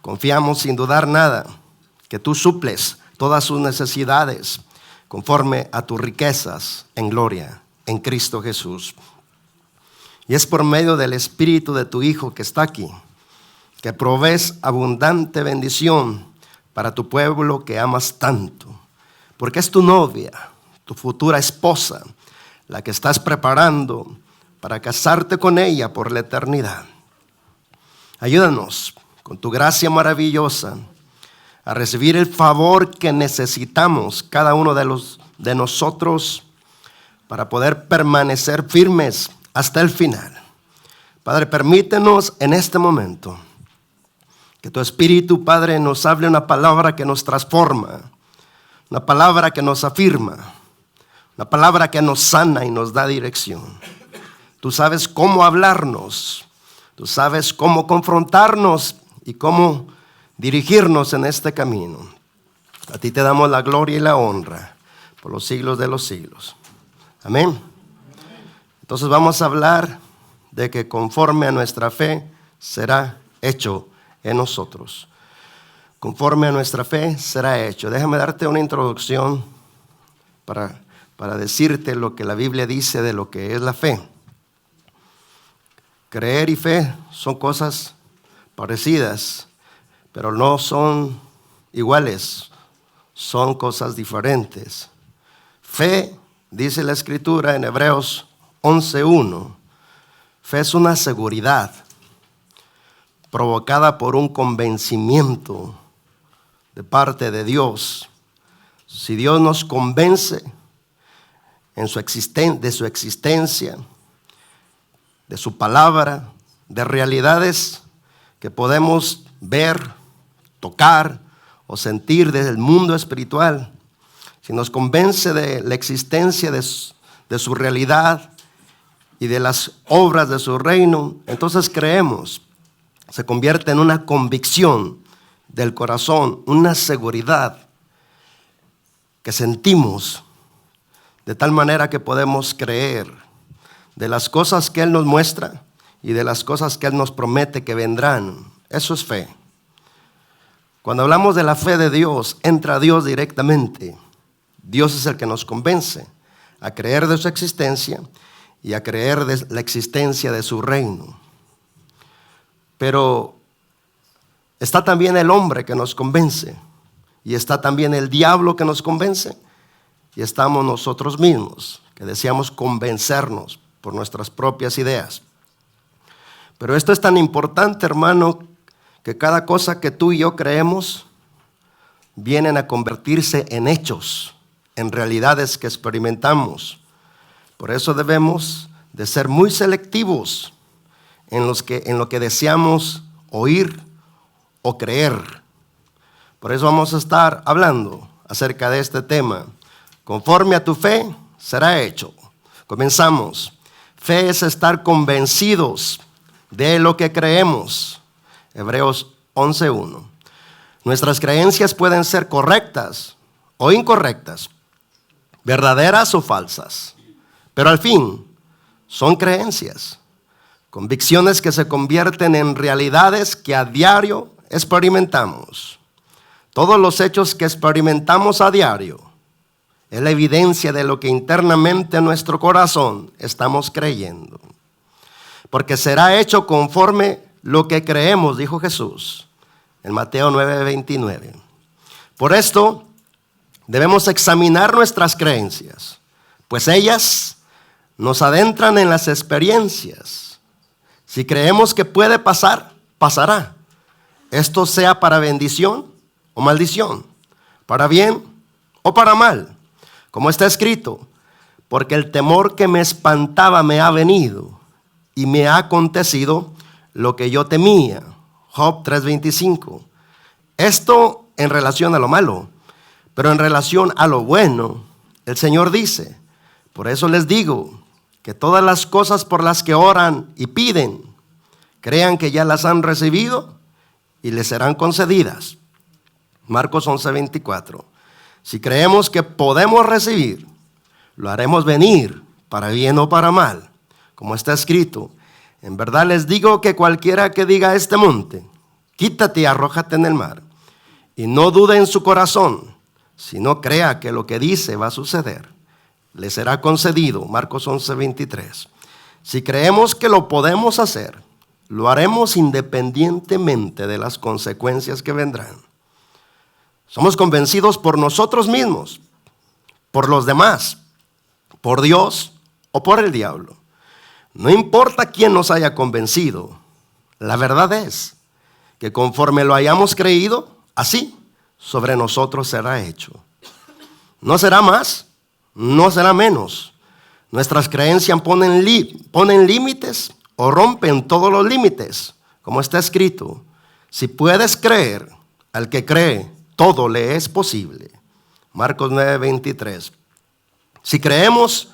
Confiamos sin dudar nada que tú suples todas sus necesidades conforme a tus riquezas en gloria en Cristo Jesús. Y es por medio del Espíritu de tu Hijo que está aquí, que provees abundante bendición para tu pueblo que amas tanto, porque es tu novia, tu futura esposa, la que estás preparando para casarte con ella por la eternidad. Ayúdanos con tu gracia maravillosa a recibir el favor que necesitamos cada uno de nosotros para poder permanecer firmes hasta el final. Padre, permítenos en este momento que tu Espíritu, Padre, nos hable una palabra que nos transforma, una palabra que nos afirma, una palabra que nos sana y nos da dirección. Tú sabes cómo hablarnos, tú sabes cómo confrontarnos y cómo dirigirnos en este camino. A ti te damos la gloria y la honra por los siglos de los siglos. Amén. Entonces vamos a hablar de que conforme a nuestra fe será hecho en nosotros. Conforme a nuestra fe será hecho. Déjame darte una introducción para decirte lo que la Biblia dice de lo que es la fe. Creer y fe son cosas parecidas, pero no son iguales, son cosas diferentes. Fe, dice la Escritura en Hebreos 11:1, fe es una seguridad provocada por un convencimiento de parte de Dios. Si Dios nos convence de su existencia, de su palabra, de realidades que podemos ver, tocar o sentir desde el mundo espiritual, si nos convence de la existencia de su realidad y de las obras de su reino, entonces creemos. Se convierte en una convicción del corazón, una seguridad que sentimos de tal manera que podemos creer de las cosas que Él nos muestra y de las cosas que Él nos promete que vendrán. Eso es fe. Cuando hablamos de la fe de Dios, entra Dios directamente. Dios es el que nos convence a creer de su existencia y a creer de la existencia de su reino. Pero está también el hombre que nos convence, y está también el diablo que nos convence, y estamos nosotros mismos que deseamos convencernos por nuestras propias ideas. Pero esto es tan importante, hermano, que cada cosa que tú y yo creemos vienen a convertirse en hechos, en realidades que experimentamos. Por eso debemos de ser muy selectivos en lo que deseamos oír o creer. Por eso vamos a estar hablando acerca de este tema. Conforme a tu fe será hecho. Comenzamos. Fe es estar convencidos de lo que creemos. Hebreos 11:1. Nuestras creencias pueden ser correctas o incorrectas, verdaderas o falsas, pero al fin son creencias, convicciones que se convierten en realidades que a diario experimentamos. Todos los hechos que experimentamos a diario es la evidencia de lo que internamente en nuestro corazón estamos creyendo. Porque será hecho conforme lo que creemos, dijo Jesús en Mateo 9:29. Por esto debemos examinar nuestras creencias, pues ellas nos adentran en las experiencias. Si creemos que puede pasar, pasará. Esto sea para bendición o maldición, para bien o para mal. Como está escrito, porque el temor que me espantaba me ha venido y me ha acontecido lo que yo temía. Job 3:25. Esto en relación a lo malo, pero en relación a lo bueno, el Señor dice, por eso les digo que todas las cosas por las que oran y piden, crean que ya las han recibido y les serán concedidas. Marcos 11:24. Si creemos que podemos recibir, lo haremos venir para bien o para mal. Como está escrito, en verdad les digo que cualquiera que diga a este monte, quítate y arrójate en el mar. Y no dude en su corazón, sino crea que lo que dice va a suceder. Le será concedido. Marcos 11:23. Si creemos que lo podemos hacer, lo haremos independientemente de las consecuencias que vendrán. Somos convencidos por nosotros mismos, por los demás, por Dios o por el diablo. No importa quién nos haya convencido, la verdad es que conforme lo hayamos creído, así sobre nosotros será hecho. No será más, no será menos. Nuestras creencias ponen límites o rompen todos los límites, como está escrito. Si puedes creer, al que cree, todo le es posible. Marcos 9:23. Si creemos,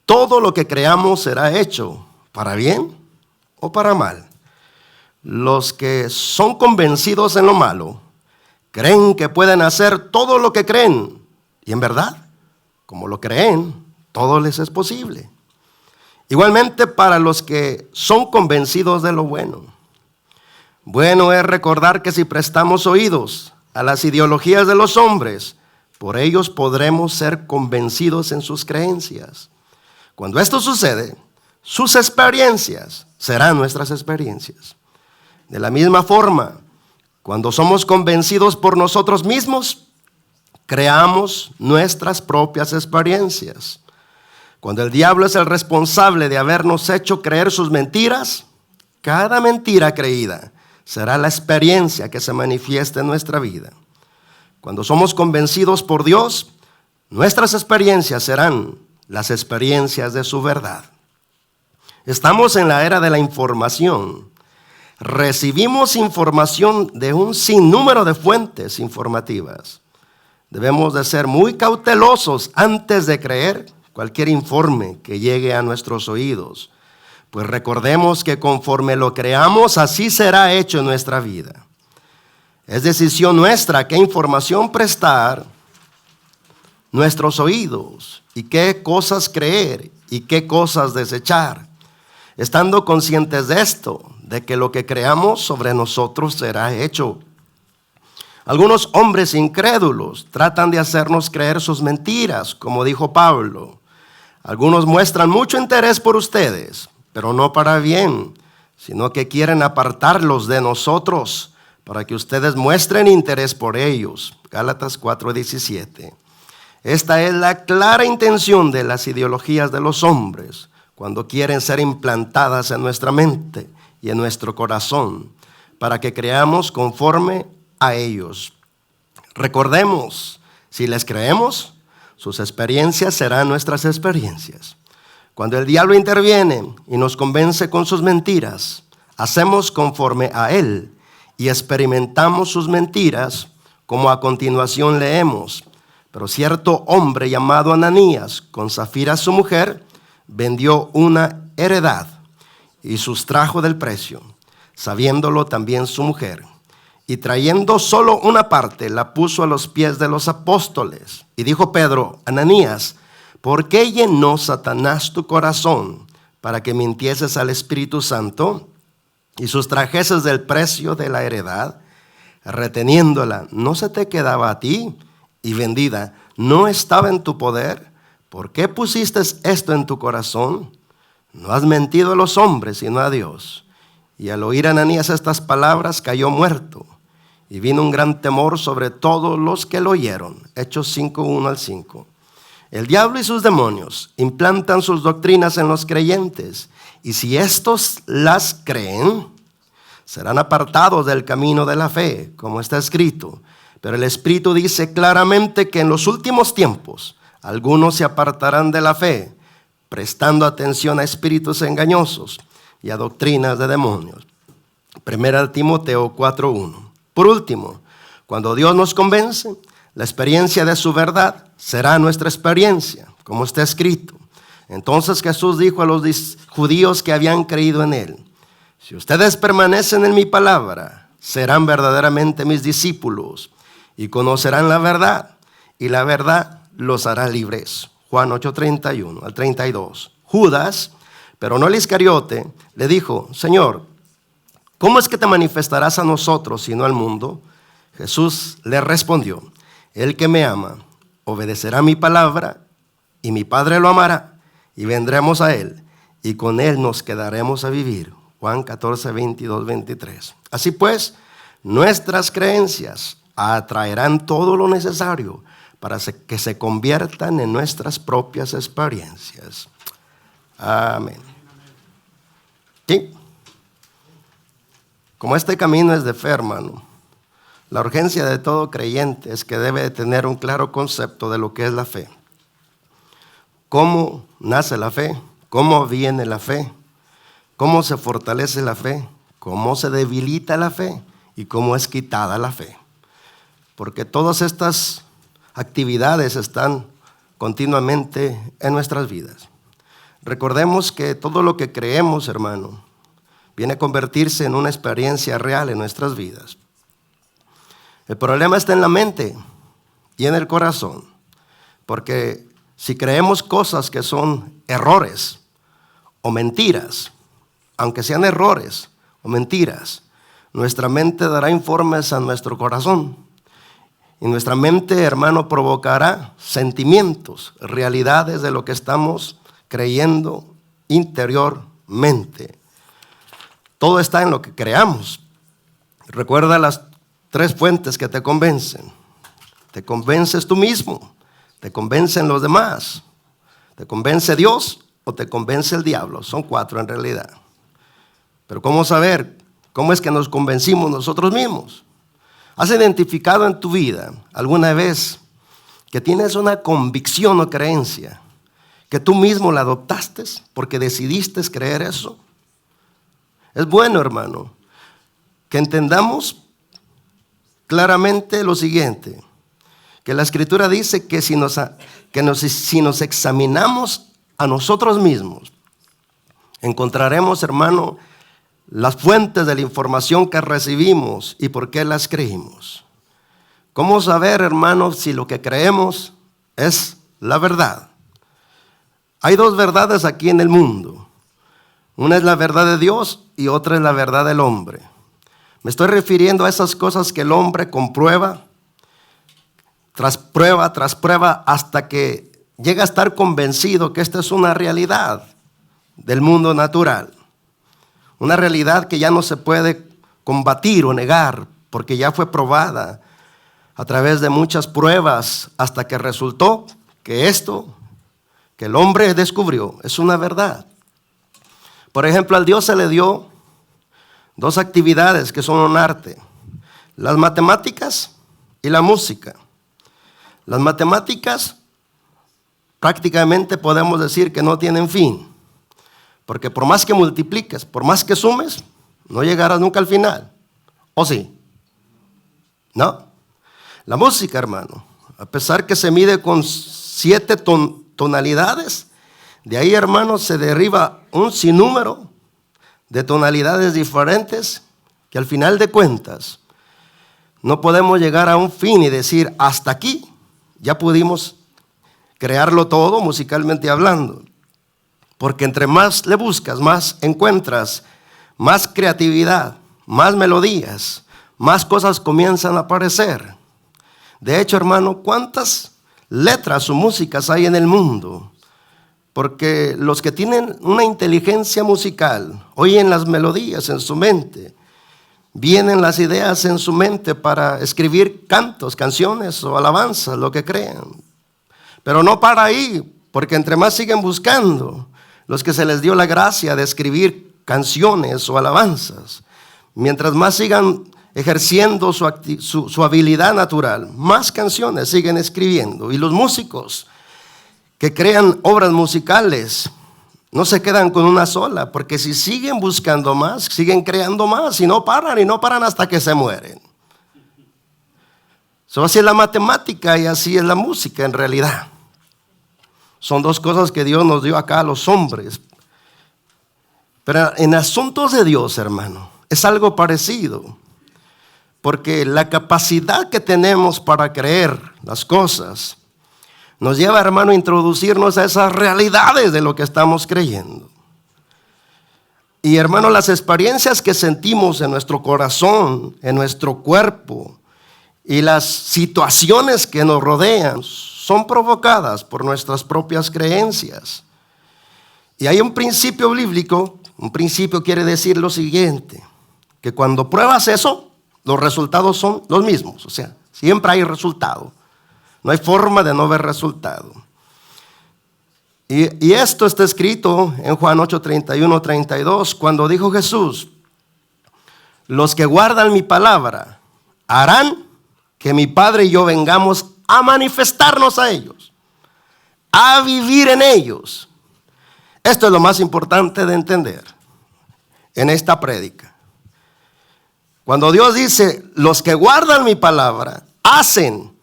todo lo que creamos será hecho, para bien o para mal. Los que son convencidos en lo malo, creen que pueden hacer todo lo que creen. Y en verdad, como lo creen, todo les es posible. Igualmente para los que son convencidos de lo bueno. Bueno es recordar que si prestamos oídos a las ideologías de los hombres, por ellos podremos ser convencidos en sus creencias. Cuando esto sucede, sus experiencias serán nuestras experiencias. De la misma forma, cuando somos convencidos por nosotros mismos, creamos nuestras propias experiencias. Cuando el diablo es el responsable de habernos hecho creer sus mentiras, cada mentira creída será la experiencia que se manifiesta en nuestra vida. Cuando somos convencidos por Dios, nuestras experiencias serán las experiencias de su verdad. Estamos en la era de la información. Recibimos información de un sinnúmero de fuentes informativas. Debemos de ser muy cautelosos antes de creer cualquier informe que llegue a nuestros oídos, pues recordemos que conforme lo creamos, así será hecho en nuestra vida. Es decisión nuestra qué información prestar nuestros oídos y qué cosas creer y qué cosas desechar. Estando conscientes de esto, de que lo que creamos sobre nosotros será hecho. Algunos hombres incrédulos tratan de hacernos creer sus mentiras, como dijo Pablo. Algunos muestran mucho interés por ustedes, pero no para bien, sino que quieren apartarlos de nosotros para que ustedes muestren interés por ellos. Gálatas 4:17. Esta es la clara intención de las ideologías de los hombres cuando quieren ser implantadas en nuestra mente y en nuestro corazón para que creamos conforme a ellos. Recordemos, si les creemos, sus experiencias serán nuestras experiencias. Cuando el diablo interviene y nos convence con sus mentiras, hacemos conforme a él y experimentamos sus mentiras, como a continuación leemos. Pero cierto hombre llamado Ananías, con Zafira su mujer, vendió una heredad y sustrajo del precio, sabiéndolo también su mujer. Y trayendo solo una parte, la puso a los pies de los apóstoles. Y dijo Pedro: Ananías, ¿por qué llenó Satanás tu corazón para que mintieses al Espíritu Santo y sustrajeses del precio de la heredad? Reteniéndola, ¿no se te quedaba a ti? Y vendida, ¿no estaba en tu poder? ¿Por qué pusiste esto en tu corazón? No has mentido a los hombres, sino a Dios. Y al oír Ananías estas palabras, cayó muerto. Y vino un gran temor sobre todos los que lo oyeron. Hechos 5:1-5. El diablo y sus demonios implantan sus doctrinas en los creyentes. Y si estos las creen, serán apartados del camino de la fe, como está escrito. Pero el Espíritu dice claramente que en los últimos tiempos algunos se apartarán de la fe, prestando atención a espíritus engañosos y a doctrinas de demonios. 1 Timoteo 4:1. Por último, cuando Dios nos convence, la experiencia de su verdad será nuestra experiencia, como está escrito. Entonces Jesús dijo a los judíos que habían creído en él: si ustedes permanecen en mi palabra, serán verdaderamente mis discípulos y conocerán la verdad, y la verdad los hará libres. Juan 8:31-32. Judas, pero no el Iscariote, le dijo: Señor, ¿cómo es que te manifestarás a nosotros y no al mundo? Jesús le respondió, el que me ama obedecerá mi palabra, y mi Padre lo amará, y vendremos a él, y con él nos quedaremos a vivir. Juan 14, 22, 23. Así pues, nuestras creencias atraerán todo lo necesario para que se conviertan en nuestras propias experiencias. Amén. Sí. Como este camino es de fe, hermano, la urgencia de todo creyente es que debe de tener un claro concepto de lo que es la fe. ¿Cómo nace la fe? ¿Cómo viene la fe? ¿Cómo se fortalece la fe? ¿Cómo se debilita la fe? ¿Y cómo es quitada la fe? Porque todas estas actividades están continuamente en nuestras vidas. Recordemos que todo lo que creemos, hermano, viene a convertirse en una experiencia real en nuestras vidas. El problema está en la mente y en el corazón, porque si creemos cosas que son errores o mentiras, aunque sean errores o mentiras, nuestra mente dará informes a nuestro corazón. Y nuestra mente, hermano, provocará sentimientos, realidades de lo que estamos creyendo interiormente. Todo está en lo que creamos. Recuerda las 3 fuentes que te convencen. Te convences tú mismo, te convencen los demás, te convence Dios o te convence el diablo. Son 4 en realidad. Pero ¿cómo saber? ¿Cómo es que nos convencimos nosotros mismos? ¿Has identificado en tu vida alguna vez que tienes una convicción o creencia que tú mismo la adoptaste porque decidiste creer eso? Es bueno, hermano, que entendamos claramente lo siguiente, que la Escritura dice que si nos examinamos a nosotros mismos, encontraremos, hermano, las fuentes de la información que recibimos y por qué las creímos. ¿Cómo saber, hermano, si lo que creemos es la verdad? Hay 2 verdades aquí en el mundo. Una es la verdad de Dios y otra es la verdad del hombre. Me estoy refiriendo a esas cosas que el hombre comprueba, tras prueba, hasta que llega a estar convencido que esta es una realidad del mundo natural. Una realidad que ya no se puede combatir o negar, porque ya fue probada a través de muchas pruebas, hasta que resultó que esto que el hombre descubrió es una verdad. Por ejemplo, al Dios se le dio 2 actividades que son un arte: las matemáticas y la música. Las matemáticas prácticamente podemos decir que no tienen fin, porque por más que multipliques, por más que sumes, no llegarás nunca al final. ¿O sí? No. La música, hermano, a pesar que se mide con 7 tonalidades, de ahí, hermano, se deriva un sinnúmero de tonalidades diferentes que al final de cuentas no podemos llegar a un fin y decir hasta aquí ya pudimos crearlo todo musicalmente hablando, porque entre más le buscas, más encuentras, más creatividad, más melodías, más cosas comienzan a aparecer. De hecho, hermano, ¿cuántas letras o músicas hay en el mundo? Porque los que tienen una inteligencia musical oyen las melodías en su mente, vienen las ideas en su mente para escribir cantos, canciones o alabanzas, lo que crean. Pero no para ahí, porque entre más siguen buscando, los que se les dio la gracia de escribir canciones o alabanzas, mientras más sigan ejerciendo su habilidad natural, más canciones siguen escribiendo. Y los músicos que crean obras musicales no se quedan con una sola, porque si siguen buscando más, siguen creando más y no paran hasta que se mueren. Así es la matemática y así es la música en realidad. Son 2 cosas que Dios nos dio acá a los hombres. Pero en asuntos de Dios, hermano, es algo parecido. Porque la capacidad que tenemos para creer las cosas nos lleva, hermano, a introducirnos a esas realidades de lo que estamos creyendo. Y hermanos, las experiencias que sentimos en nuestro corazón, en nuestro cuerpo, y las situaciones que nos rodean son provocadas por nuestras propias creencias. Y hay un principio bíblico, un principio quiere decir lo siguiente, que cuando pruebas eso, los resultados son los mismos. O sea, siempre hay resultado. No hay forma de no ver resultado. Y esto está escrito en Juan 8, 31, 32, cuando dijo Jesús: los que guardan mi palabra harán que mi Padre y yo vengamos a manifestarnos a ellos, a vivir en ellos. Esto es lo más importante de entender en esta prédica. Cuando Dios dice, los que guardan mi palabra hacen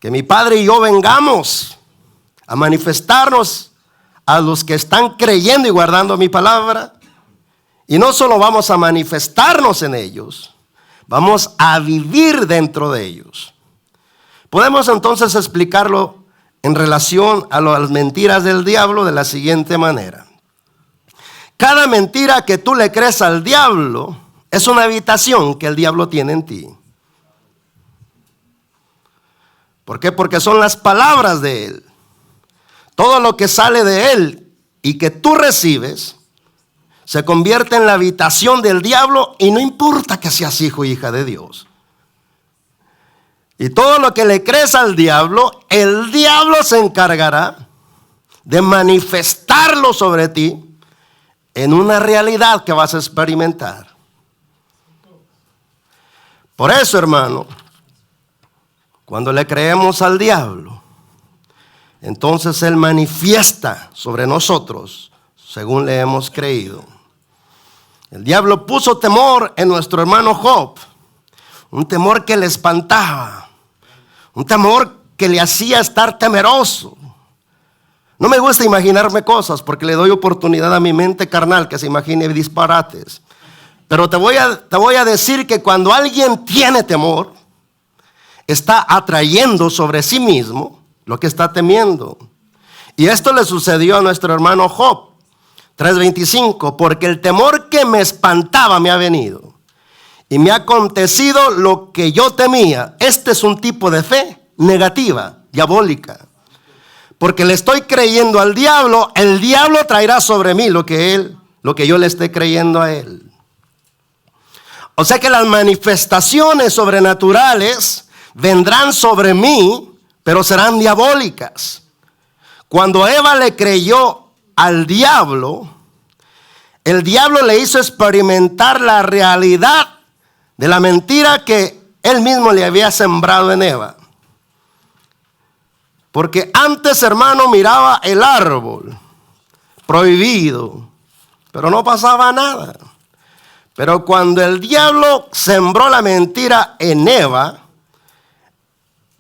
que mi Padre y yo vengamos a manifestarnos a los que están creyendo y guardando mi palabra. Y no solo vamos a manifestarnos en ellos, vamos a vivir dentro de ellos. Podemos entonces explicarlo en relación a las mentiras del diablo de la siguiente manera. Cada mentira que tú le crees al diablo es una habitación que el diablo tiene en ti. ¿Por qué? Porque son las palabras de él. Todo lo que sale de él y que tú recibes se convierte en la habitación del diablo, y no importa que seas hijo o hija de Dios. Y todo lo que le crees al diablo, el diablo se encargará de manifestarlo sobre ti en una realidad que vas a experimentar. Por eso, hermano, cuando le creemos al diablo, entonces él manifiesta sobre nosotros según le hemos creído. El diablo puso temor en nuestro hermano Job, un temor que le espantaba, un temor que le hacía estar temeroso. No me gusta imaginarme cosas porque le doy oportunidad a mi mente carnal que se imagine disparates. Pero te voy a decir que cuando alguien tiene temor, está atrayendo sobre sí mismo lo que está temiendo. Y esto le sucedió a nuestro hermano Job, 3:25, porque el temor que me espantaba me ha venido y me ha acontecido lo que yo temía. Este es un tipo de fe negativa, diabólica. Porque le estoy creyendo al diablo, el diablo traerá sobre mí lo que yo le esté creyendo a él. O sea que las manifestaciones sobrenaturales vendrán sobre mí, pero serán diabólicas. Cuando Eva le creyó al diablo, el diablo le hizo experimentar la realidad de la mentira que él mismo le había sembrado en Eva. Porque antes, hermano, miraba el árbol prohibido, pero no pasaba nada. Pero cuando el diablo sembró la mentira en Eva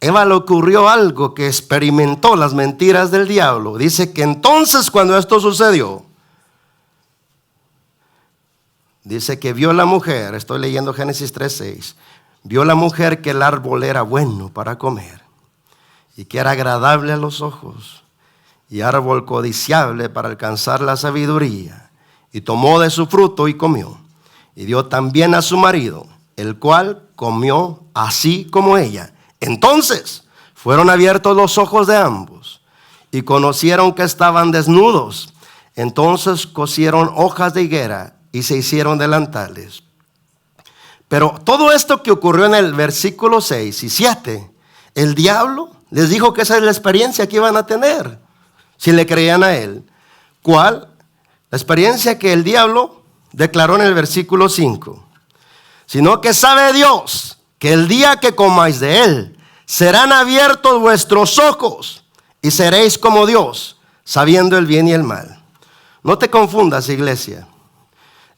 le ocurrió algo que experimentó las mentiras del diablo. Dice que entonces cuando esto sucedió, dice que vio la mujer, estoy leyendo Génesis 3:6, vio la mujer que el árbol era bueno para comer y que era agradable a los ojos y árbol codiciable para alcanzar la sabiduría, y tomó de su fruto y comió, y dio también a su marido, el cual comió así como ella. Entonces fueron abiertos los ojos de ambos y conocieron que estaban desnudos. Entonces cosieron hojas de higuera y se hicieron delantales. Pero todo esto que ocurrió en el versículo 6 y 7, el diablo les dijo que esa es la experiencia que iban a tener si le creían a él. ¿Cuál? La experiencia que el diablo declaró en el versículo 5. Sino que sabe Dios que el día que comáis de él, serán abiertos vuestros ojos y seréis como Dios, sabiendo el bien y el mal. No te confundas, iglesia.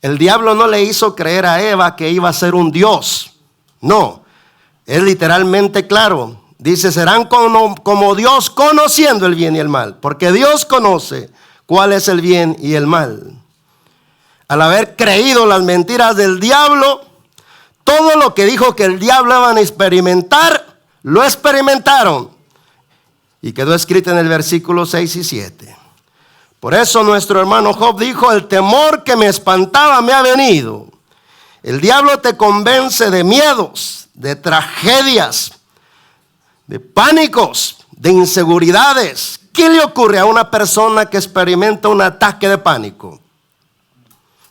El diablo no le hizo creer a Eva que iba a ser un Dios. No, es literalmente claro. Dice, serán como Dios, conociendo el bien y el mal. Porque Dios conoce cuál es el bien y el mal. Al haber creído las mentiras del diablo, todo lo que dijo que el diablo iban a experimentar, lo experimentaron. Y quedó escrito en el versículo 6 y 7. Por eso nuestro hermano Job dijo: el temor que me espantaba me ha venido. El diablo te convence de miedos, de tragedias, de pánicos, de inseguridades. ¿Qué le ocurre a una persona que experimenta un ataque de pánico?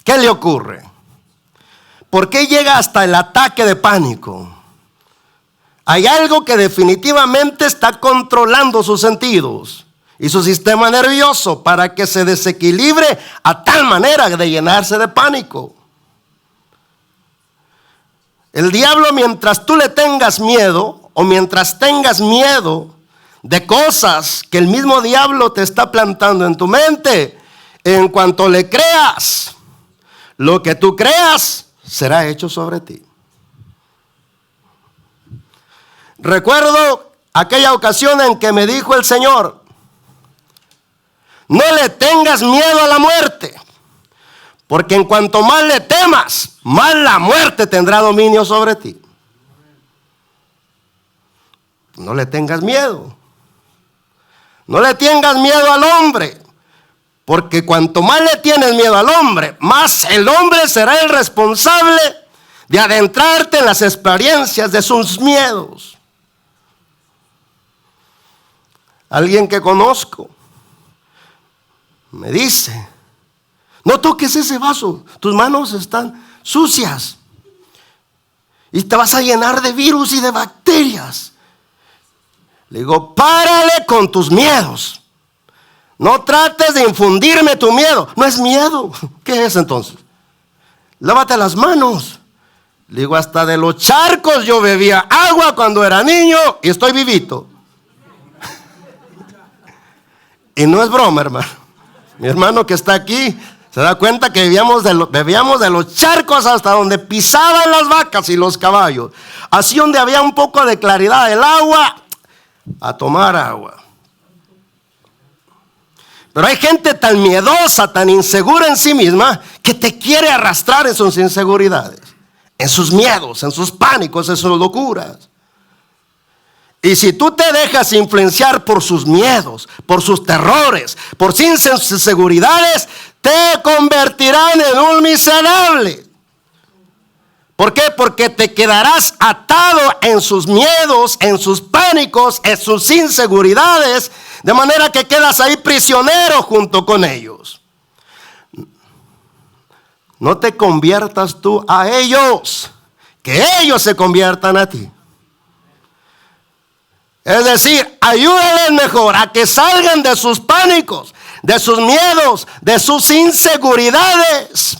¿Qué le ocurre? ¿Por qué llega hasta el ataque de pánico? Hay algo que definitivamente está controlando sus sentidos y su sistema nervioso para que se desequilibre a tal manera de llenarse de pánico. El diablo, mientras tú le tengas miedo, o mientras tengas miedo de cosas que el mismo diablo te está plantando en tu mente, en cuanto le creas, lo que tú creas será hecho sobre ti. Recuerdo aquella ocasión en que me dijo el Señor: no le tengas miedo a la muerte, porque en cuanto más le temas, más la muerte tendrá dominio sobre ti. No le tengas miedo. No le tengas miedo al hombre, porque cuanto más le tienes miedo al hombre, más el hombre será el responsable de adentrarte en las experiencias de sus miedos. Alguien que conozco me dice: no toques ese vaso, tus manos están sucias y te vas a llenar de virus y de bacterias. Le digo: párale con tus miedos. No trates de infundirme tu miedo. No es miedo. ¿Qué es entonces? Lávate las manos. Le digo: hasta de los charcos yo bebía agua cuando era niño y estoy vivito. Y no es broma, hermano. Mi hermano que está aquí se da cuenta que bebíamos de los charcos hasta donde pisaban las vacas y los caballos. Así donde había un poco de claridad del agua, a tomar agua. Pero hay gente tan miedosa, tan insegura en sí misma, que te quiere arrastrar en sus inseguridades, en sus miedos, en sus pánicos, en sus locuras. Y si tú te dejas influenciar por sus miedos, por sus terrores, por sus inseguridades, te convertirán en un miserable. ¿Por qué? Porque te quedarás atado en sus miedos, en sus pánicos, en sus inseguridades, de manera que quedas ahí prisionero junto con ellos. No te conviertas tú a ellos, que ellos se conviertan a ti. Es decir, ayúdales mejor a que salgan de sus pánicos, de sus miedos, de sus inseguridades.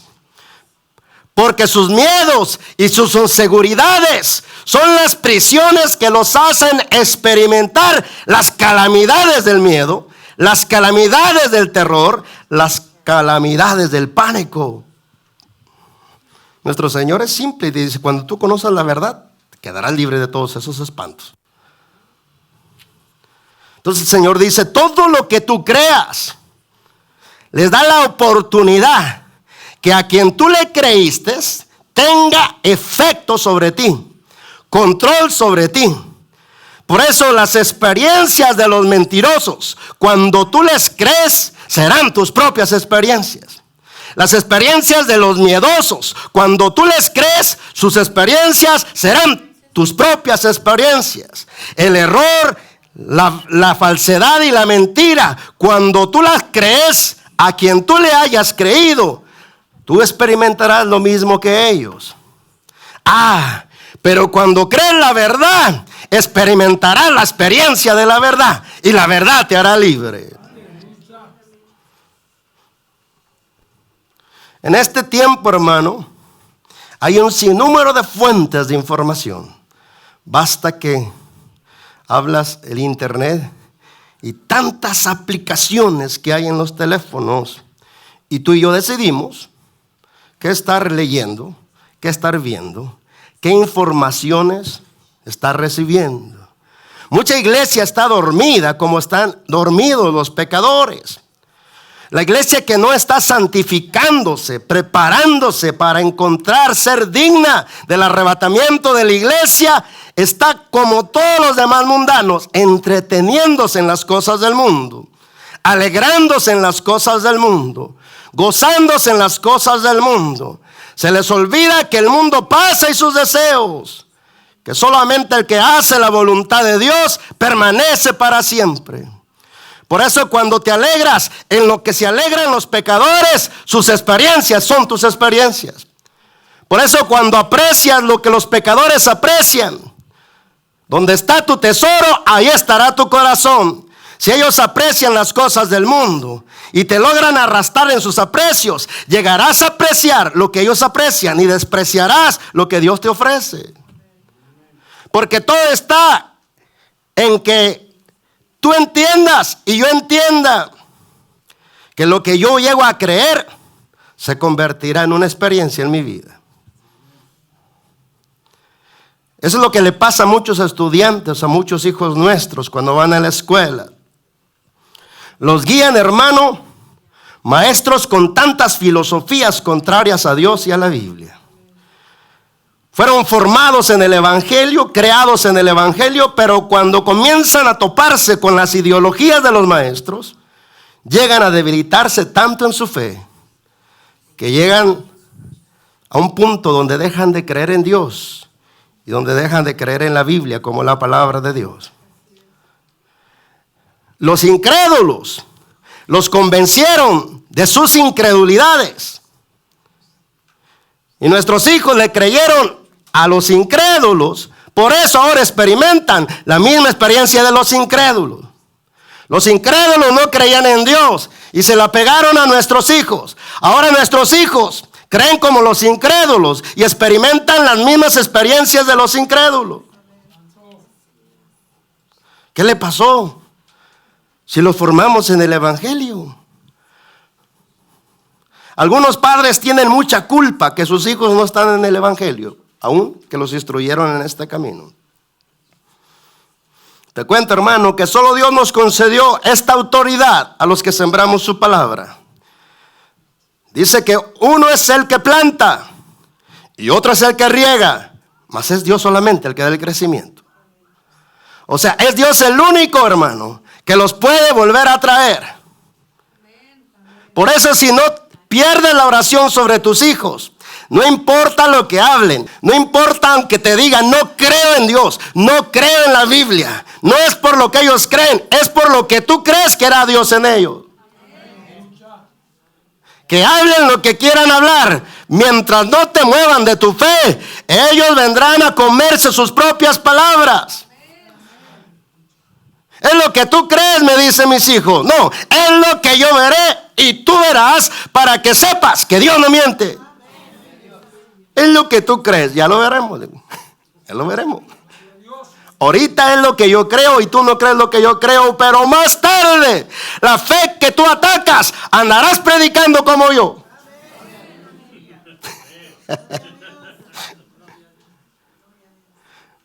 Porque sus miedos y sus inseguridades son las prisiones que los hacen experimentar las calamidades del miedo, las calamidades del terror, las calamidades del pánico. Nuestro Señor es simple y dice: cuando tú conoces la verdad, quedarás libre de todos esos espantos. Entonces el Señor dice: todo lo que tú creas, les da la oportunidad que a quien tú le creíste tenga efecto sobre ti, control sobre ti. Por eso las experiencias de los mentirosos, cuando tú les crees, serán tus propias experiencias. Las experiencias de los miedosos, cuando tú les crees, sus experiencias serán tus propias experiencias. El error, la falsedad y la mentira, cuando tú las crees, a quien tú le hayas creído, tú experimentarás lo mismo que ellos. Pero cuando crees la verdad, experimentarás la experiencia de la verdad, y la verdad te hará libre. En este tiempo, hermano, hay un sinnúmero de fuentes de información. Basta que hablas el internet y tantas aplicaciones que hay en los teléfonos, y tú y yo decidimos qué estar leyendo, qué estar viendo, qué informaciones estar recibiendo. Mucha iglesia está dormida como están dormidos los pecadores. La iglesia que no está santificándose, preparándose para encontrar ser digna del arrebatamiento de la iglesia, está como todos los demás mundanos, entreteniéndose en las cosas del mundo. alegrándose en las cosas del mundo, gozándose en las cosas del mundo. Se les olvida que el mundo pasa y sus deseos, que solamente el que hace la voluntad de Dios permanece para siempre. Por eso cuando te alegras en lo que se alegran los pecadores, sus experiencias son tus experiencias. Por eso cuando aprecias lo que los pecadores aprecian, donde está tu tesoro, ahí estará tu corazón. Si ellos aprecian las cosas del mundo y te logran arrastrar en sus aprecios, llegarás a apreciar lo que ellos aprecian y despreciarás lo que Dios te ofrece. Porque todo está en que tú entiendas y yo entienda que lo que yo llego a creer se convertirá en una experiencia en mi vida. Eso es lo que le pasa a muchos estudiantes, a muchos hijos nuestros cuando van a la escuela. Los guían, hermano, maestros con tantas filosofías contrarias a Dios y a la Biblia. Fueron formados en el Evangelio, creados en el Evangelio, pero cuando comienzan a toparse con las ideologías de los maestros, llegan a debilitarse tanto en su fe, que llegan a un punto donde dejan de creer en Dios y donde dejan de creer en la Biblia como la palabra de Dios. Los incrédulos los convencieron de sus incredulidades. Y nuestros hijos le creyeron a los incrédulos. Por eso ahora experimentan la misma experiencia de los incrédulos. Los incrédulos no creían en Dios y se la pegaron a nuestros hijos. Ahora nuestros hijos creen como los incrédulos y experimentan las mismas experiencias de los incrédulos. ¿Qué le pasó? Si los formamos en el Evangelio. Algunos padres tienen mucha culpa que sus hijos no están en el Evangelio, aun que los instruyeron en este camino. Te cuento, hermano, que solo Dios nos concedió esta autoridad a los que sembramos su palabra. Dice que uno es el que planta y otro es el que riega, mas es Dios solamente el que da el crecimiento. O sea, es Dios el único, hermano, que los puede volver a traer. Por eso, si no pierdes la oración sobre tus hijos, no importa lo que hablen, no importa aunque te digan no creo en Dios, no creo en la Biblia, no es por lo que ellos creen, es por lo que tú crees que era Dios en ellos. Que hablen lo que quieran hablar, mientras no te muevan de tu fe, ellos vendrán a comerse sus propias palabras. Es lo que tú crees, me dicen mis hijos. No, es lo que yo veré y tú verás, para que sepas que Dios no miente. Es lo que tú crees, ya lo veremos. Ya lo veremos. Ahorita es lo que yo creo y tú no crees lo que yo creo, pero más tarde, la fe que tú atacas, andarás predicando como yo.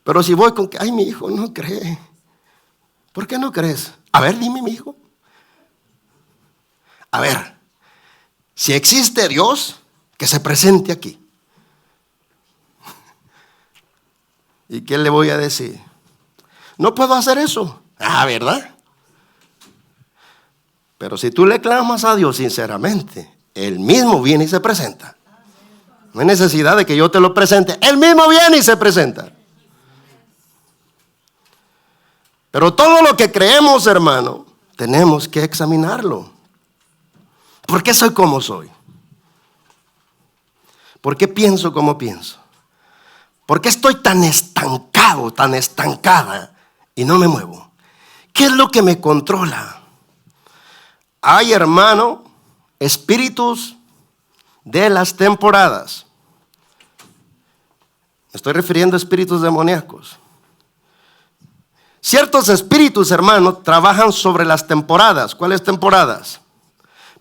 Pero si voy con que, ay, mi hijo no cree. ¿Por qué no crees? A ver, dime, mi hijo. A ver, si existe Dios, que se presente aquí. ¿Y qué le voy a decir? No puedo hacer eso. Ah, ¿verdad? Pero si tú le clamas a Dios sinceramente, Él mismo viene y se presenta. No hay necesidad de que yo te lo presente. Él mismo viene y se presenta. Pero todo lo que creemos, hermano, tenemos que examinarlo. ¿Por qué soy como soy? ¿Por qué pienso como pienso? ¿Por qué estoy tan estancado, tan estancada y no me muevo? ¿Qué es lo que me controla? Hay, hermano, espíritus de las temporadas. Me estoy refiriendo a espíritus demoníacos. Ciertos espíritus, hermano, trabajan sobre las temporadas. ¿Cuáles temporadas?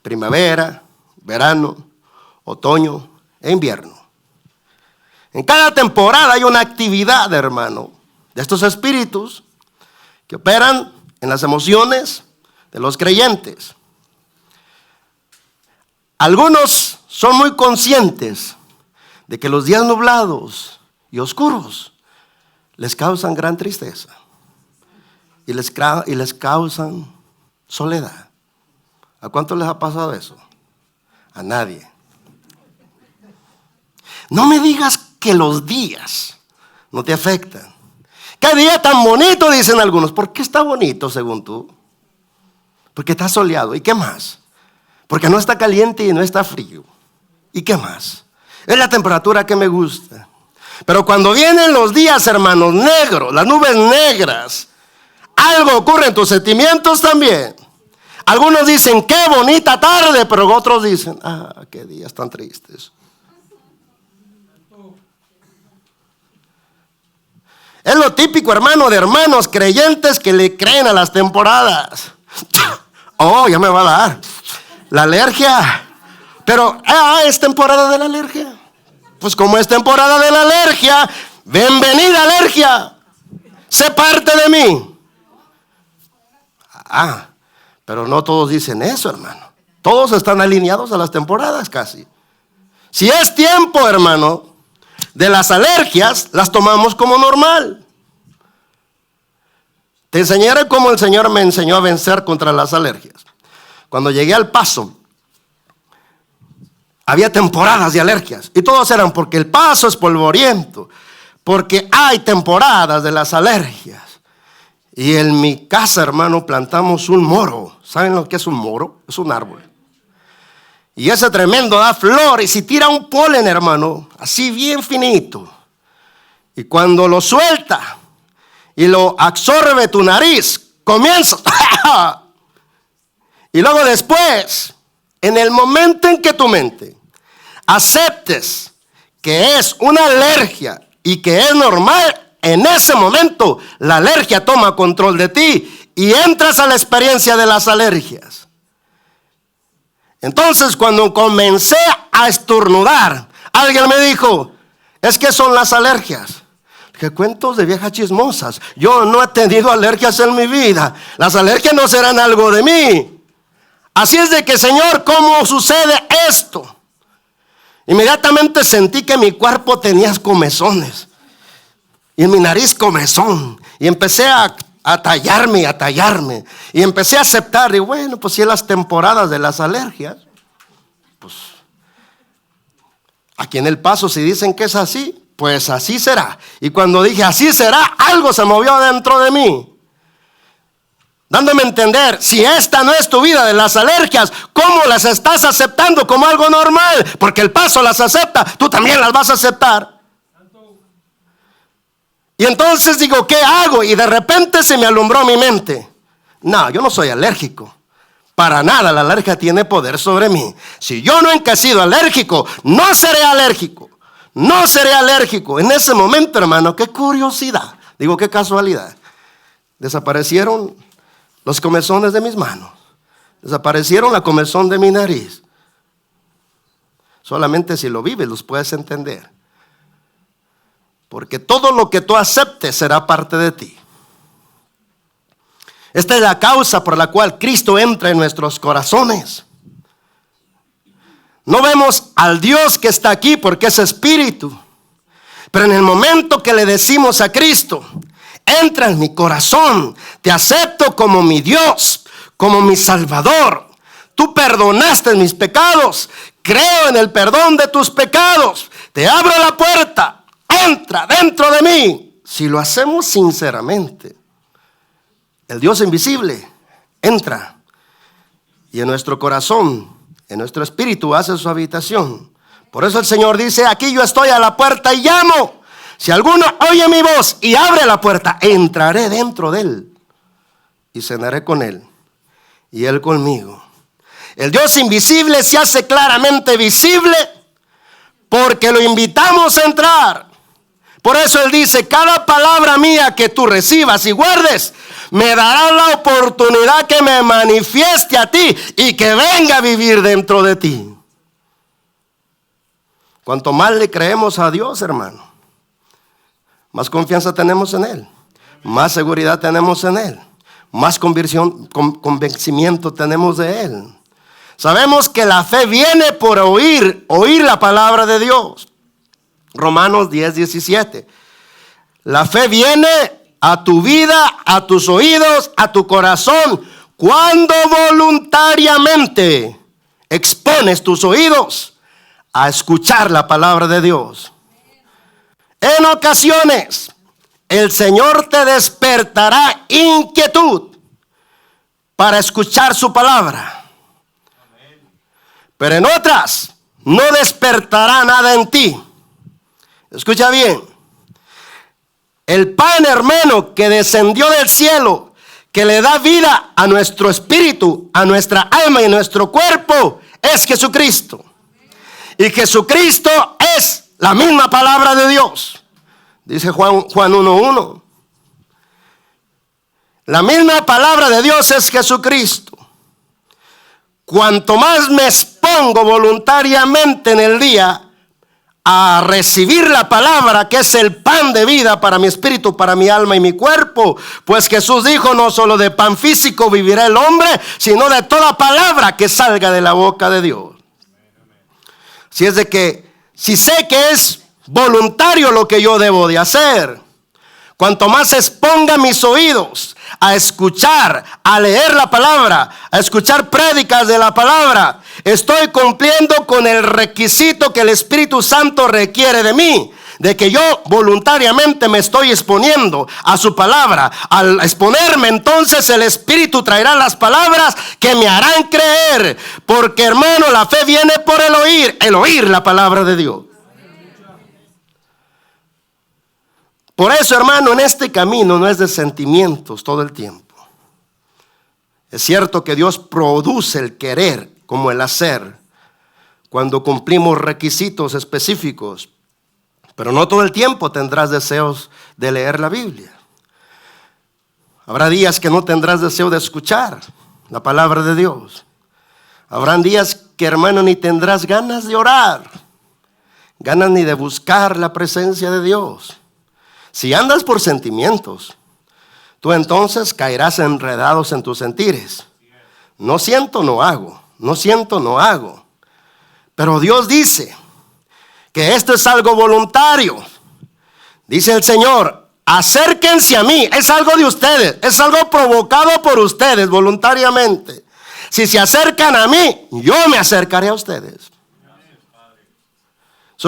Primavera, verano, otoño e invierno. En cada temporada hay una actividad, hermano, de estos espíritus que operan en las emociones de los creyentes. Algunos son muy conscientes de que los días nublados y oscuros les causan gran tristeza y les causan soledad. ¿A cuántos les ha pasado eso? A nadie. No me digas que los días no te afectan. ¿Qué día tan bonito? Dicen algunos. ¿Por qué está bonito según tú? Porque está soleado. ¿Y qué más? Porque no está caliente y no está frío. ¿Y qué más? Es la temperatura que me gusta. Pero cuando vienen los días, hermanos, negros, las nubes negras, algo ocurre en tus sentimientos también. Algunos dicen, qué bonita tarde, pero otros dicen, qué días tan tristes. Es lo típico, hermano, de hermanos creyentes que le creen a las temporadas. Oh, ya me va a dar la alergia. Pero, es temporada de la alergia. Pues como es temporada de la alergia, bienvenida alergia. Sé parte de mí. Pero no todos dicen eso, hermano. Todos están alineados a las temporadas casi. Si es tiempo, hermano, de las alergias, las tomamos como normal. Te enseñaré cómo el Señor me enseñó a vencer contra las alergias. Cuando llegué al Paso, había temporadas de alergias. Y todos eran porque el Paso es polvoriento. Porque hay temporadas de las alergias. Y en mi casa, hermano, plantamos un moro. ¿Saben lo que es un moro? Es un árbol. Y ese tremendo da flores y tira un polen, hermano, así bien finito. Y cuando lo suelta y lo absorbe tu nariz, comienza. Y luego después, en el momento en que tu mente aceptes que es una alergia y que es normal, en ese momento la alergia toma control de ti y entras a la experiencia de las alergias. Entonces, cuando comencé a estornudar, alguien me dijo, es que son las alergias. ¿Qué cuentos de viejas chismosas? Yo no he tenido alergias en mi vida. Las alergias no serán algo de mí. Así es de que, Señor, ¿cómo sucede esto? Inmediatamente sentí que mi cuerpo tenía comezones. Y en mi nariz comezón. Y empecé a tallarme. Y empecé a aceptar. Y bueno, pues si es las temporadas de las alergias, pues aquí en El Paso, si dicen que es así, pues así será. Y cuando dije así será, algo se movió dentro de mí, dándome a entender, si esta no es tu vida de las alergias, ¿cómo las estás aceptando como algo normal? Porque El Paso las acepta, tú también las vas a aceptar. Y entonces digo, ¿qué hago? Y de repente se me alumbró mi mente. No, yo no soy alérgico. Para nada, la alergia tiene poder sobre mí. Si yo no he sido alérgico, no seré alérgico. No seré alérgico. En ese momento, hermano, qué curiosidad. Digo, qué casualidad. Desaparecieron los comezones de mis manos. Desaparecieron la comezón de mi nariz. Solamente si lo vives los puedes entender. Porque todo lo que tú aceptes será parte de ti. Esta es la causa por la cual Cristo entra en nuestros corazones. No vemos al Dios que está aquí porque es espíritu. Pero en el momento que le decimos a Cristo, entra en mi corazón, te acepto como mi Dios, como mi Salvador. Tú perdonaste mis pecados, creo en el perdón de tus pecados, te abro la puerta. Entra dentro de mí. Si lo hacemos sinceramente, el Dios invisible entra y en nuestro corazón, en nuestro espíritu hace su habitación. Por eso el Señor dice, aquí yo estoy a la puerta y llamo. Si alguno oye mi voz y abre la puerta, entraré dentro de él y cenaré con él y él conmigo. El Dios invisible se hace claramente visible porque lo invitamos a entrar. Por eso Él dice, cada palabra mía que tú recibas y guardes, me dará la oportunidad que me manifieste a ti y que venga a vivir dentro de ti. Cuanto más le creemos a Dios, hermano, más confianza tenemos en Él, más seguridad tenemos en Él, más convencimiento tenemos de Él. Sabemos que la fe viene por oír la palabra de Dios. Romanos 10:17. La fe viene a tu vida, a tus oídos, a tu corazón, Cuando voluntariamente expones tus oídos a escuchar la palabra de Dios. En ocasiones, el Señor te despertará inquietud para escuchar su palabra. Pero en otras, no despertará nada en ti. Escucha bien. El pan, hermano, que descendió del cielo, que le da vida a nuestro espíritu, a nuestra alma y a nuestro cuerpo, es Jesucristo. Y Jesucristo es la misma palabra de Dios. Dice Juan 1:1. La misma palabra de Dios es Jesucristo. Cuanto más me expongo voluntariamente en el día a recibir la palabra, que es el pan de vida para mi espíritu, para mi alma y mi cuerpo, pues Jesús dijo: no solo de pan físico vivirá el hombre, sino de toda palabra que salga de la boca de Dios. Si es de que, si sé que es voluntario lo que yo debo de hacer, cuanto más exponga mis oídos a escuchar, a leer la palabra, a escuchar prédicas de la palabra, estoy cumpliendo con el requisito que el Espíritu Santo requiere de mí, de que yo voluntariamente me estoy exponiendo a su palabra. Al exponerme, entonces el Espíritu traerá las palabras que me harán creer, porque, hermano, la fe viene por el oír la palabra de Dios. Por eso, hermano, en este camino no es de sentimientos todo el tiempo. Es cierto que Dios produce el querer como el hacer cuando cumplimos requisitos específicos, pero no todo el tiempo tendrás deseos de leer la Biblia. Habrá días que no tendrás deseo de escuchar la palabra de Dios. Habrán días que, hermano, ni tendrás ganas de orar, ganas ni de buscar la presencia de Dios. Si andas por sentimientos, tú entonces caerás enredados en tus sentires. No siento, no hago. No siento, no hago. Pero Dios dice que esto es algo voluntario. Dice el Señor: acérquense a mí. Es algo de ustedes, es algo provocado por ustedes voluntariamente. Si se acercan a mí, yo me acercaré a ustedes.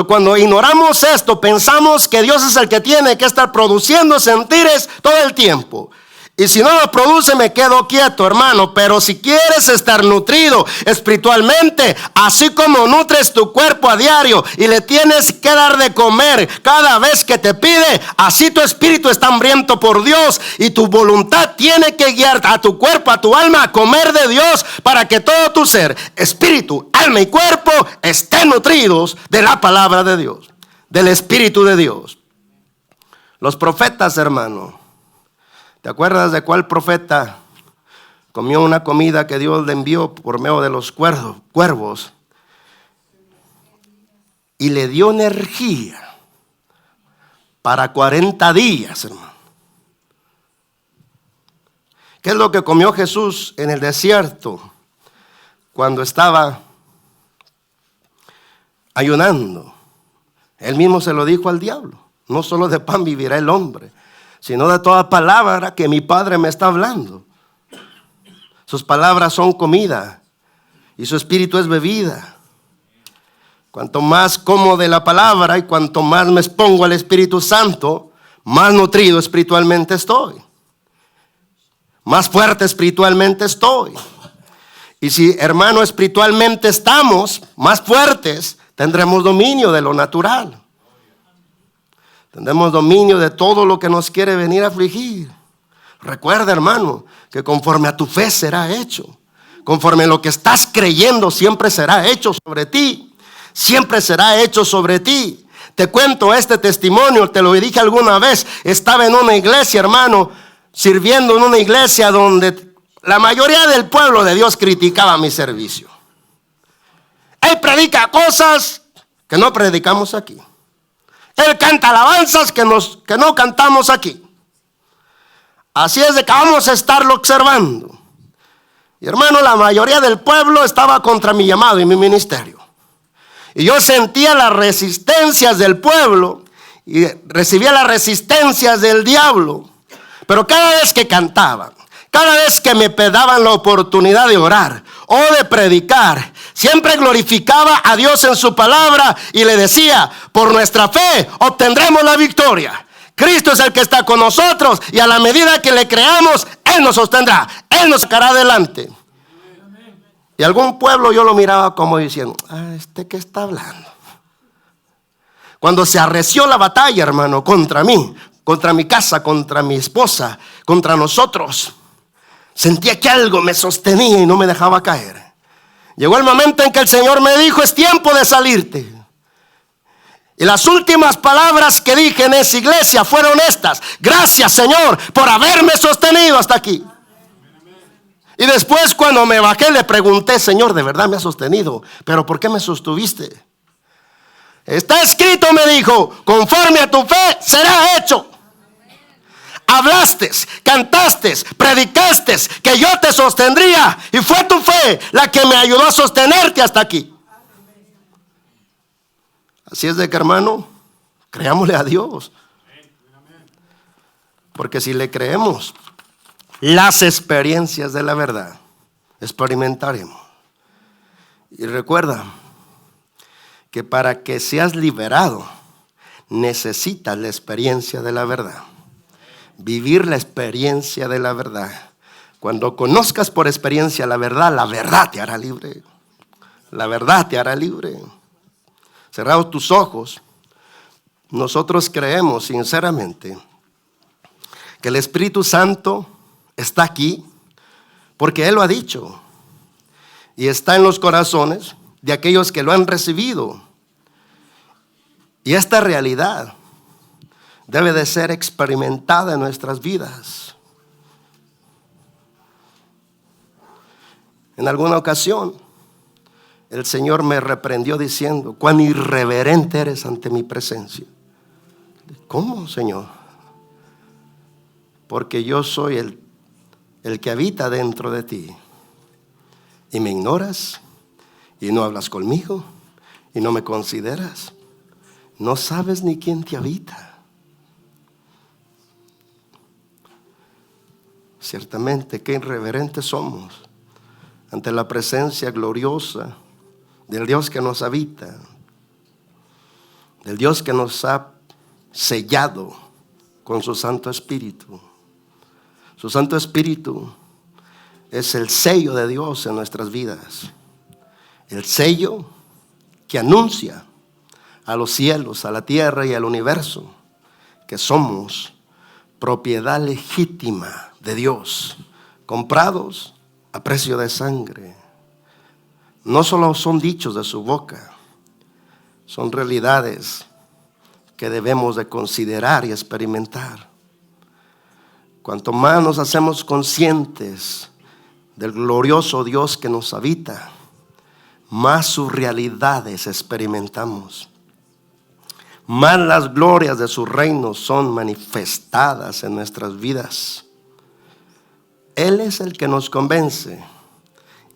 Cuando ignoramos esto, pensamos que Dios es el que tiene que estar produciendo sentires todo el tiempo. Y si no lo produce, me quedo quieto, hermano. Pero si quieres estar nutrido espiritualmente, así como nutres tu cuerpo a diario y le tienes que dar de comer cada vez que te pide, así tu espíritu está hambriento por Dios, y tu voluntad tiene que guiar a tu cuerpo, a tu alma, a comer de Dios, para que todo tu ser, espíritu, alma y cuerpo estén nutridos de la palabra de Dios, del Espíritu de Dios. Los profetas, hermano, ¿te acuerdas de cuál profeta comió una comida que Dios le envió por medio de los cuervos y le dio energía para 40 días, hermano? ¿Qué es lo que comió Jesús en el desierto cuando estaba ayunando? Él mismo se lo dijo al diablo: no solo de pan vivirá el hombre, sino de toda palabra que mi Padre me está hablando. Sus palabras son comida y su espíritu es bebida. Cuanto más como de la palabra y cuanto más me expongo al Espíritu Santo, más nutrido espiritualmente estoy, más fuerte espiritualmente estoy. Y si, hermano, espiritualmente estamos más fuertes, tendremos dominio de lo natural. Tendremos dominio de todo lo que nos quiere venir a afligir. Recuerda, hermano, que conforme a tu fe será hecho. Conforme a lo que estás creyendo, siempre será hecho sobre ti. Siempre será hecho sobre ti. Te cuento este testimonio, te lo dije alguna vez. Estaba en una iglesia, hermano, sirviendo en una iglesia donde la mayoría del pueblo de Dios criticaba mi servicio. Él predica cosas que no predicamos aquí. Él canta alabanzas que no cantamos aquí. Así es de que vamos a estarlo observando. Y, hermano, la mayoría del pueblo estaba contra mi llamado y mi ministerio. Y yo sentía las resistencias del pueblo y recibía las resistencias del diablo. Pero cada vez que cantaban, Cada vez que me daban la oportunidad de orar o de predicar, siempre glorificaba a Dios en su palabra y le decía: por nuestra fe obtendremos la victoria. Cristo es el que está con nosotros, y a la medida que le creamos, Él nos sostendrá, Él nos sacará adelante. Y algún pueblo yo lo miraba como diciendo: ¿este qué está hablando? Cuando se arreció la batalla, hermano, contra mí, contra mi casa, contra mi esposa, contra nosotros, sentía que algo me sostenía y no me dejaba caer. Llegó el momento en que el Señor me dijo: es tiempo de salirte. Y las últimas palabras que dije en esa iglesia fueron estas: gracias, Señor, por haberme sostenido hasta aquí. Y después, cuando me bajé, le pregunté: Señor, ¿de verdad me has sostenido? ¿Pero por qué me sostuviste? Está escrito, me dijo, conforme a tu fe será hecho. Hablaste, cantaste, predicaste que yo te sostendría, y fue tu fe la que me ayudó a sostenerte hasta aquí. Así es de que, hermano, creámosle a Dios, porque si le creemos, las experiencias de la verdad experimentaremos. Y recuerda que para que seas liberado necesitas la experiencia de la verdad. Vivir la experiencia de la verdad. Cuando conozcas por experiencia la verdad te hará libre. La verdad te hará libre. Cerrados tus ojos, nosotros creemos sinceramente que el Espíritu Santo está aquí, porque Él lo ha dicho, y está en los corazones de aquellos que lo han recibido. Y esta realidad debe de ser experimentada en nuestras vidas. En alguna ocasión el Señor me reprendió diciendo: cuán irreverente eres ante mi presencia. ¿Cómo, Señor? Porque yo soy el que habita dentro de ti, y me ignoras, y no hablas conmigo, y no me consideras. No sabes ni quién te habita. Ciertamente, qué irreverentes somos ante la presencia gloriosa del Dios que nos habita, del Dios que nos ha sellado con su Santo Espíritu. Su Santo Espíritu es el sello de Dios en nuestras vidas. El sello que anuncia a los cielos, a la tierra y al universo que somos propiedad legítima de Dios, comprados a precio de sangre. No solo son dichos de su boca, son realidades que debemos de considerar y experimentar. Cuanto más nos hacemos conscientes del glorioso Dios que nos habita, más sus realidades experimentamos. Más las glorias de su reino son manifestadas en nuestras vidas. Él es el que nos convence.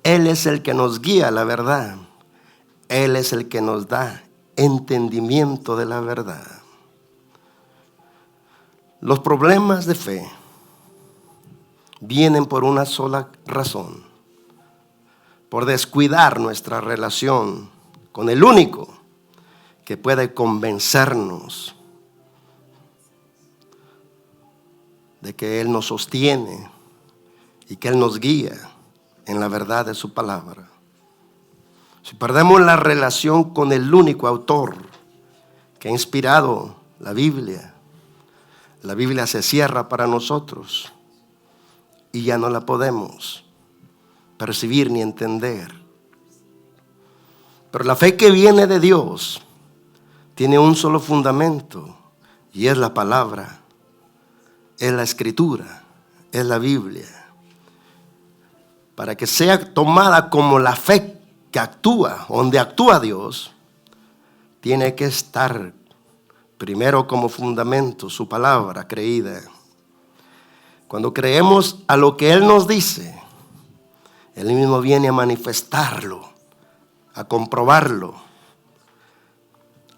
Él es el que nos guía a la verdad. Él es el que nos da entendimiento de la verdad. Los problemas de fe vienen por una sola razón: por descuidar nuestra relación con el único que puede convencernos de que Él nos sostiene y que Él nos guía en la verdad de su palabra. Si perdemos la relación con el único autor que ha inspirado la Biblia se cierra para nosotros y ya no la podemos percibir ni entender. Pero la fe que viene de Dios tiene un solo fundamento, y es la palabra, es la escritura, es la Biblia. Para que sea tomada como la fe que actúa, donde actúa Dios, tiene que estar primero como fundamento su palabra creída. Cuando creemos a lo que Él nos dice, Él mismo viene a manifestarlo, a comprobarlo,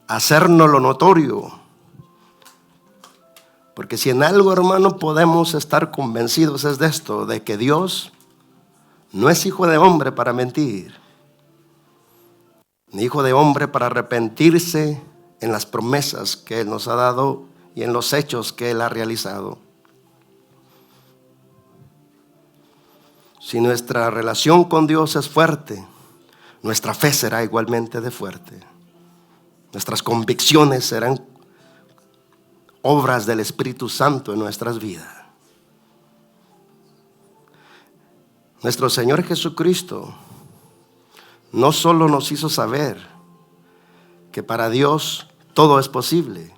a hacernos lo notorio. Porque si en algo, hermano, podemos estar convencidos es de esto, de que Dios no es hijo de hombre para mentir, ni hijo de hombre para arrepentirse en las promesas que Él nos ha dado y en los hechos que Él ha realizado. Si nuestra relación con Dios es fuerte, nuestra fe será igualmente de fuerte. Nuestras convicciones serán obras del Espíritu Santo en nuestras vidas. Nuestro Señor Jesucristo no solo nos hizo saber que para Dios todo es posible,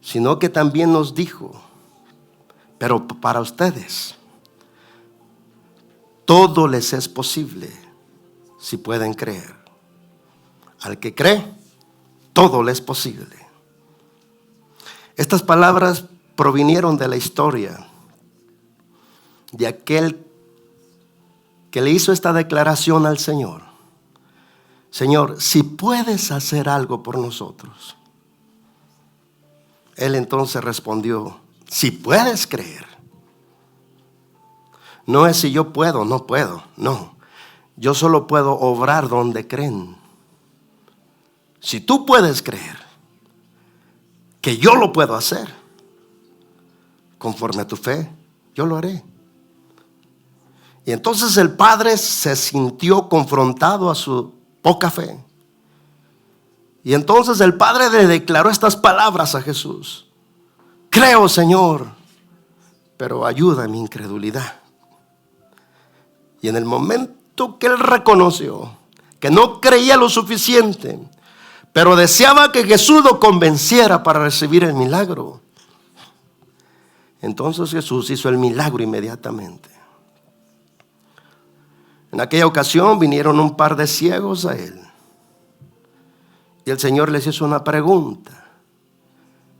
sino que también nos dijo, pero para ustedes todo les es posible si pueden creer. Al que cree, todo le es posible. Estas palabras provinieron de la historia de aquel que le hizo esta declaración al Señor. Señor, si puedes hacer algo por nosotros. Él entonces respondió, si puedes creer. No es si yo puedo, no puedo, no. Yo solo puedo obrar donde creen. Si tú puedes creer que yo lo puedo hacer, conforme a tu fe, yo lo haré. Y entonces el padre se sintió confrontado a su poca fe. Y entonces el padre le declaró estas palabras a Jesús: creo, Señor, pero ayuda a mi incredulidad. Y en el momento que él reconoció que no creía lo suficiente, pero deseaba que Jesús lo convenciera para recibir el milagro, entonces Jesús hizo el milagro inmediatamente. En aquella ocasión vinieron un par de ciegos a él. Y el Señor les hizo una pregunta: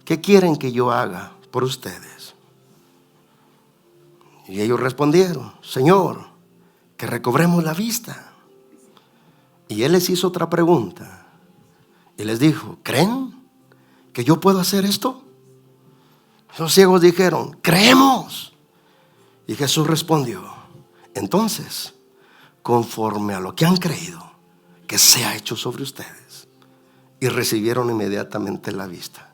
¿qué quieren que yo haga por ustedes? Y ellos respondieron: Señor, que recobremos la vista. Y él les hizo otra pregunta y les dijo: ¿creen que yo puedo hacer esto? Los ciegos dijeron: creemos. Y Jesús respondió: entonces, conforme a lo que han creído, que sea hecho sobre ustedes. Y recibieron inmediatamente la vista.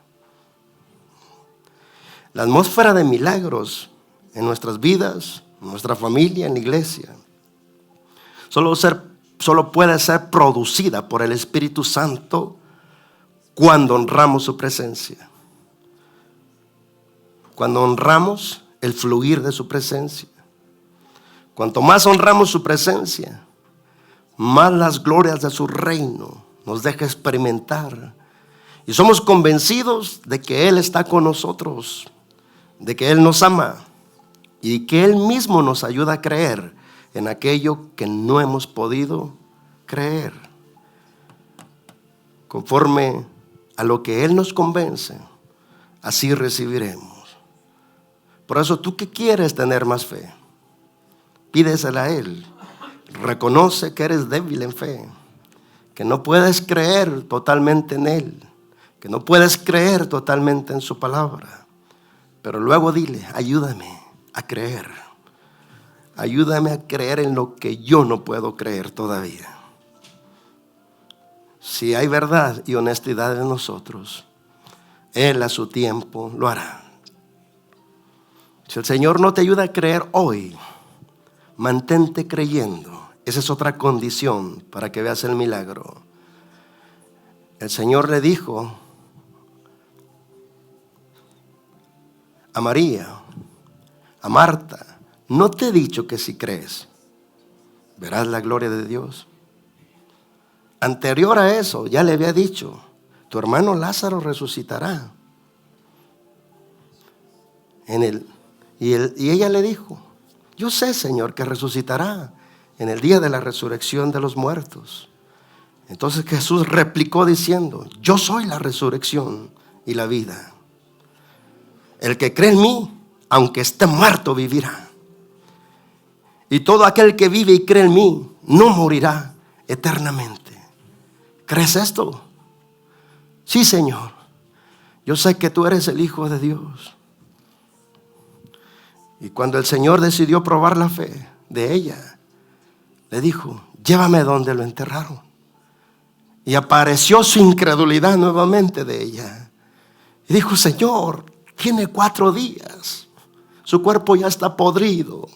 La atmósfera de milagros en nuestras vidas, en nuestra familia, en la iglesia, solo puede ser producida por el Espíritu Santo cuando honramos su presencia. Cuando honramos el fluir de su presencia. Cuanto más honramos su presencia, más las glorias de su reino nos deja experimentar. Y somos convencidos de que Él está con nosotros, de que Él nos ama y que Él mismo nos ayuda a creer en aquello que no hemos podido creer. Conforme a lo que Él nos convence, así recibiremos. Por eso, ¿tú qué quieres tener más fe? Pídesela a Él. Reconoce que eres débil en fe, que no puedes creer totalmente en Él, que no puedes creer totalmente en su palabra. Pero luego dile: ayúdame a creer. Ayúdame a creer en lo que yo no puedo creer todavía. Si hay verdad y honestidad en nosotros, Él a su tiempo lo hará. Si el Señor no te ayuda a creer hoy, mantente creyendo. Esa es otra condición para que veas el milagro. El Señor le dijo a María, a Marta: no te he dicho que si crees, verás la gloria de Dios. Anterior a eso, ya le había dicho: tu hermano Lázaro resucitará. Y ella le dijo: yo sé, Señor, que resucitará en el día de la resurrección de los muertos. Entonces Jesús replicó diciendo: yo soy la resurrección y la vida. El que cree en mí, aunque esté muerto, vivirá. Y todo aquel que vive y cree en mí, no morirá eternamente. ¿Crees esto? Sí, Señor. Yo sé que tú eres el Hijo de Dios. Y cuando el Señor decidió probar la fe de ella, le dijo: llévame donde lo enterraron. Y apareció su incredulidad nuevamente de ella. Y dijo: Señor, tiene 4 días. Su cuerpo ya está podrido.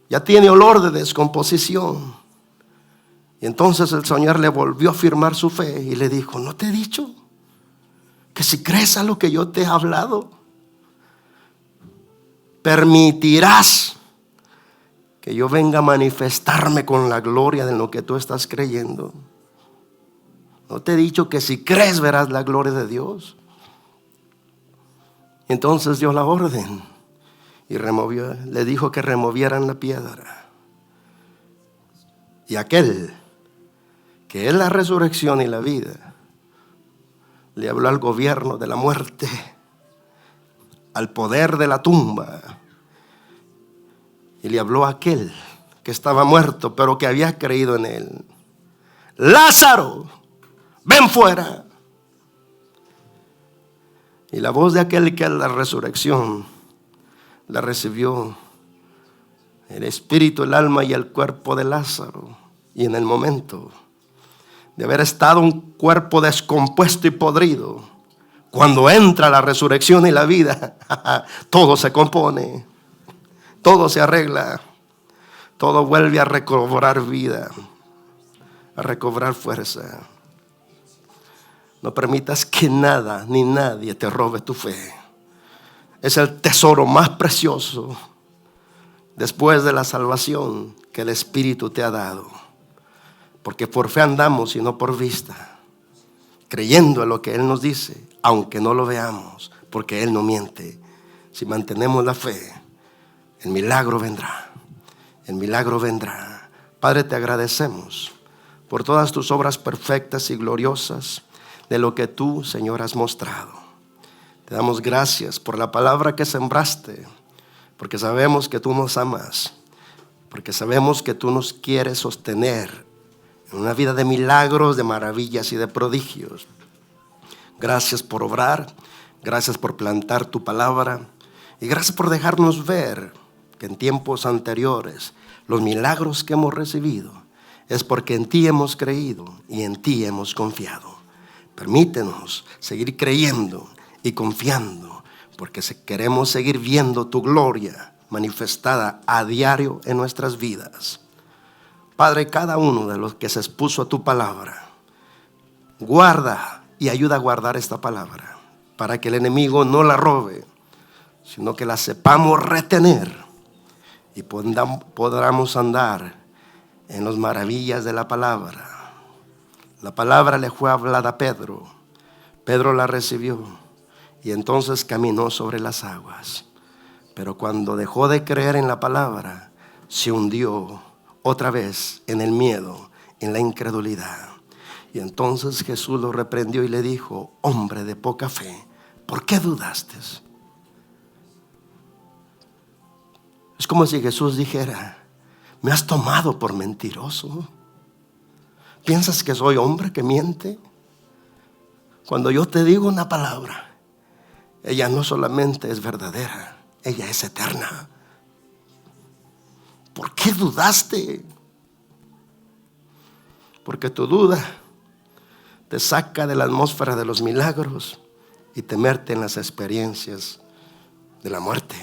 Ya tiene olor de descomposición. Y entonces el Señor le volvió a afirmar su fe y le dijo: ¿no te he dicho que si crees a lo que yo te he hablado, permitirás que yo venga a manifestarme con la gloria de lo que tú estás creyendo? ¿No te he dicho que si crees verás la gloria de Dios? Entonces dio la orden y le dijo que removieran la piedra. Y aquel que es la resurrección y la vida le habló al gobierno de la muerte, al poder de la tumba, y le habló a aquel que estaba muerto pero que había creído en él: Lázaro, ven fuera. Y la voz de aquel que es la resurrección la recibió el espíritu, el alma y el cuerpo de Lázaro. Y en el momento de haber estado un cuerpo descompuesto y podrido, cuando entra la resurrección y la vida, todo se compone, todo se arregla, todo vuelve a recobrar vida, a recobrar fuerza. No permitas que nada ni nadie te robe tu fe. Es el tesoro más precioso después de la salvación que el Espíritu te ha dado. Porque por fe andamos y no por vista, creyendo en lo que Él nos dice, aunque no lo veamos, porque Él no miente. Si mantenemos la fe, el milagro vendrá. El milagro vendrá. Padre, te agradecemos por todas tus obras perfectas y gloriosas, de lo que tú, Señor, has mostrado. Te damos gracias por la palabra que sembraste, porque sabemos que tú nos amas, porque sabemos que tú nos quieres sostener en una vida de milagros, de maravillas y de prodigios. Gracias por obrar, gracias por plantar tu palabra y gracias por dejarnos ver que en tiempos anteriores los milagros que hemos recibido es porque en ti hemos creído y en ti hemos confiado. Permítenos seguir creyendo y confiando, porque queremos seguir viendo tu gloria manifestada a diario en nuestras vidas. Padre, cada uno de los que se expuso a tu palabra, guarda y ayuda a guardar esta palabra, para que el enemigo no la robe, sino que la sepamos retener y podamos andar en las maravillas de la palabra. La palabra le fue hablada a Pedro. Pedro la recibió y entonces caminó sobre las aguas. Pero cuando dejó de creer en la palabra, se hundió otra vez en el miedo, en la incredulidad. Y entonces Jesús lo reprendió y le dijo: hombre de poca fe, ¿por qué dudaste? Es como si Jesús dijera: ¿me has tomado por mentiroso? ¿Piensas que soy hombre que miente? Cuando yo te digo una palabra, ella no solamente es verdadera, ella es eterna. ¿Por qué dudaste? Porque tu duda te saca de la atmósfera de los milagros y te mete en las experiencias de la muerte.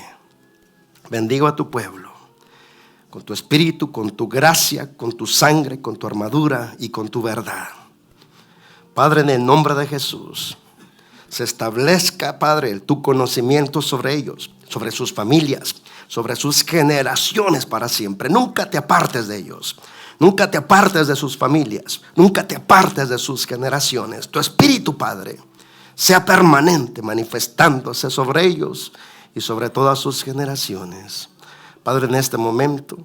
Bendigo a tu pueblo con tu espíritu, con tu gracia, con tu sangre, con tu armadura y con tu verdad. Padre, en el nombre de Jesús, se establezca, Padre, tu conocimiento sobre ellos, sobre sus familias, sobre sus generaciones para siempre. Nunca te apartes de ellos, nunca te apartes de sus familias, nunca te apartes de sus generaciones. Tu espíritu, Padre, sea permanente, manifestándose sobre ellos y sobre todas sus generaciones. Padre, en este momento